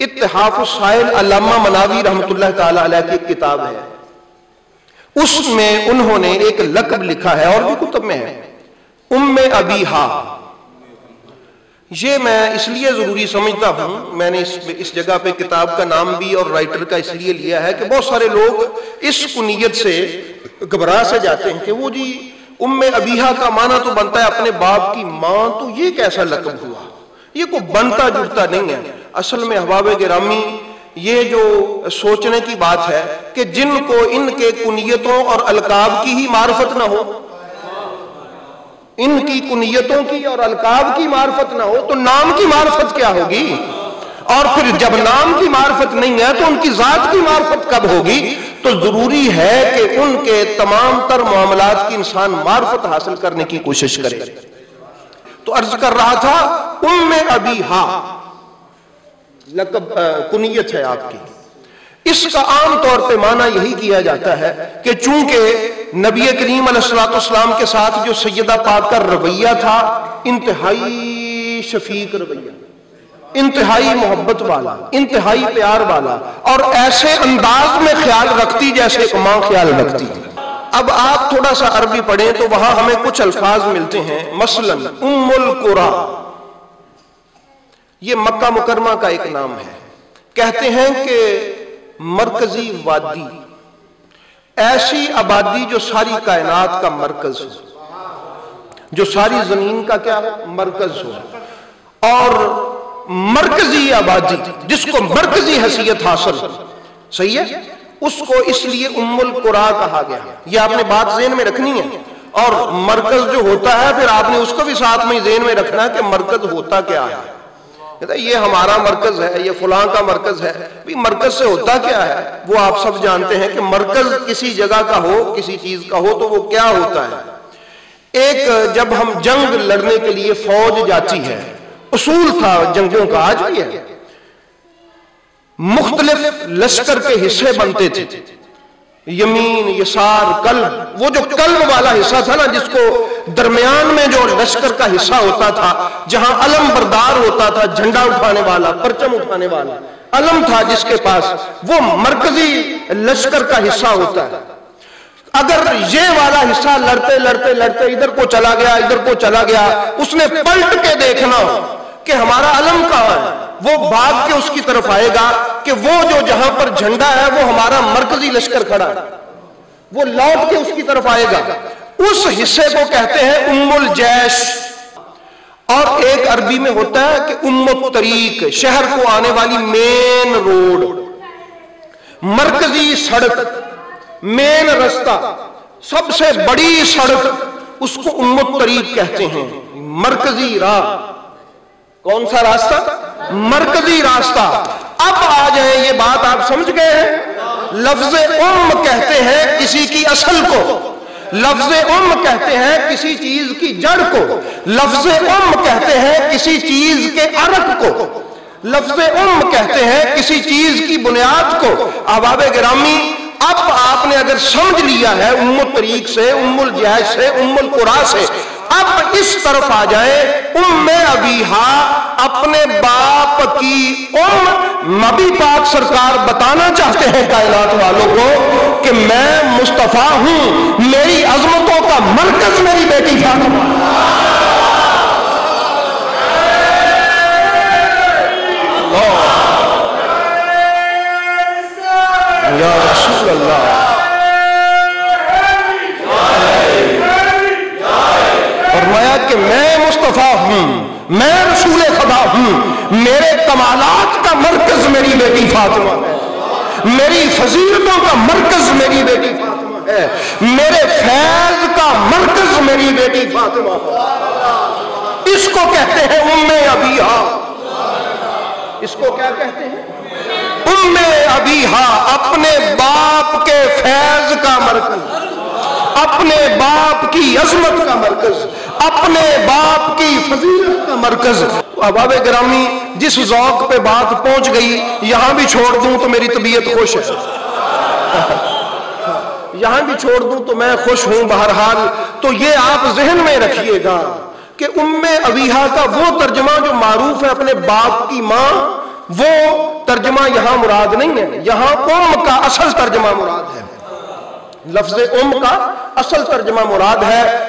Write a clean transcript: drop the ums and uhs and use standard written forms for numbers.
اتحاف السائل علامہ مناوی رحمۃ اللہ تعالی علیہ کی ایک کتاب ہے، اس میں انہوں نے ایک لقب لکھا ہے اور بھی کتب میں ہے، ام ابیہا۔ یہ میں اس لیے ضروری سمجھتا ہوں، میں نے اس جگہ پہ کتاب کا نام بھی اور رائٹر کا اس لیے لیا ہے کہ بہت سارے لوگ اس کنیت سے گھبرا سے جاتے ہیں کہ وہ جی ام ابیہا کا معنی تو بنتا ہے اپنے باپ کی ماں، تو یہ کیسا لقب ہوا؟ یہ کوئی بنتا جڑتا نہیں ہے۔ اصل میں احباب گرامی یہ جو سوچنے کی بات ہے کہ جن کو ان کے کنیتوں اور القاب کی ہی معرفت نہ ہو، ان کی کنیتوں کی اور القاب کی معرفت نہ ہو تو نام کی معرفت کیا ہوگی؟ اور پھر جب نام کی معرفت نہیں ہے تو ان کی ذات کی معرفت کب ہوگی؟ تو ضروری ہے کہ ان کے تمام تر معاملات کی انسان معرفت حاصل کرنے کی کوشش کرے۔ تو عرض کر رہا تھا ام ابیہا لقب کنیت ہے آپ کی۔ اس کا عام طور پہ معنی یہی کیا جاتا ہے کہ چونکہ نبی کریم علیہ الصلوۃ والسلام کے ساتھ جو سیدہ پاک کا رویہ تھا انتہائی شفیق رویہ، انتہائی محبت والا، انتہائی پیار والا، اور ایسے انداز میں خیال رکھتی جیسے ایک ماں خیال رکھتی۔ اب آپ تھوڑا سا عربی پڑھیں تو وہاں ہمیں کچھ الفاظ ملتے ہیں، مثلا ام القرى، یہ مکہ مکرمہ کا ایک نام ہے۔ کہتے ہیں کہ مرکزی وادی، ایسی آبادی جو ساری کائنات کا مرکز ہو، جو ساری زمین کا کیا ہو؟ مرکز ہو، اور مرکزی آبادی جس کو مرکزی حیثیت حاصل، صحیح ہے، اس کو اس لیے ام القرى کہا گیا۔ یہ آپ نے بات ذہن میں رکھنی ہے، اور مرکز جو ہوتا ہے پھر آپ نے اس کو بھی ساتھ میں ذہن میں رکھنا ہے کہ مرکز ہوتا کیا ہے۔ یہ ہمارا مرکز ہے، یہ فلاں کا مرکز ہے، بھی مرکز سے ہوتا کیا ہے؟ وہ آپ سب جانتے ہیں کہ مرکز کسی جگہ کا ہو، کسی چیز کا ہو تو وہ کیا ہوتا ہے؟ ایک جب ہم جنگ لڑنے کے لیے فوج جاتی ہے، اصول تھا جنگوں کا، آج بھی ہے، مختلف لشکر کے حصے بنتے تھے، یمین، یسار، قلب۔ وہ جو قلب والا حصہ تھا نا، جس کو درمیان میں جو لشکر کا حصہ ہوتا تھا، جہاں علم بردار ہوتا تھا، جھنڈا اٹھانے والا، پرچم اٹھانے والا علم تھا جس کے پاس، وہ مرکزی لشکر کا حصہ ہوتا ہے۔ اگر یہ والا حصہ لڑتے لڑتے لڑتے ادھر کو چلا گیا، ادھر کو چلا گیا، اس نے پلٹ کے دیکھنا ہو کہ ہمارا علم کہاں ہے، وہ بھاگ کے اس کی طرف آئے گا کہ وہ جو جہاں پر جھنڈا ہے وہ ہمارا مرکزی لشکر کھڑا ہے، وہ لوٹ کے اس کی طرف آئے گا۔ اس حصے کو کہتے ہیں ام الجیش۔ اور ایک عربی میں ہوتا ہے کہ ام الطریق، شہر کو آنے والی مین روڈ، مرکزی سڑک، مین رستہ، سب سے بڑی سڑک، اس کو ام الطریق کہتے ہیں، مرکزی راہ۔ کون سا راستہ؟ مرکزی راستہ۔ اب آ جائیں، یہ بات آپ سمجھ گئے ہیں؟ لفظ ام کہتے ہیں کسی کی اصل کو، لفظ ام کہتے ہیں کسی چیز کی جڑ کو، لفظ ام کہتے ہیں کسی چیز کے عرق کو، لفظ ام کہتے ہیں کسی چیز کی بنیاد کو۔ احباب گرامی، اب آپ نے اگر سمجھ لیا ہے ام الطریق سے، ام الجیش سے، ام القرى سے، اب اس طرف آ جائیں ام ابیہا، اپنے باپ کی ام۔ نبی پاک سرکار بتانا چاہتے ہیں کائنات والوں کو کہ میں مصطفیٰ ہوں، میری عظمتوں کا مرکز میری بیٹی فاطمہ۔ یا رسول اللہ، فرمایا کہ میں مصطفیٰ ہوں، میں رسول خدا ہوں، میرے کمالات کا مرکز میری بیٹی فاطمہ ہے، میری فضیلتوں کا مرکز میری بیٹی فاطمہ ہے، میرے فیض کا مرکز میری بیٹی فاطمہ ہے۔ اس کو کہتے ہیں ام ابیہا۔ اس کو کیا کہتے ہیں؟ ام ابیہا، اپنے باپ کے فیض کا مرکز، اپنے باپ کی عظمت کا مرکز، اپنے باپ کی فضیلت کا مرکز۔ احباب گرامی، جس ذوق پہ بات پہنچ گئی، یہاں بھی چھوڑ دوں تو میری طبیعت خوش ہے، یہاں بھی چھوڑ دوں تو میں خوش ہوں۔ بہرحال تو یہ آپ ذہن میں رکھیے گا کہ ام ابیہا کا وہ ترجمہ جو معروف ہے اپنے باپ کی ماں، وہ ترجمہ یہاں مراد نہیں ہے، یہاں ام کا اصل ترجمہ مراد ہے، لفظ ام کا اصل ترجمہ مراد ہے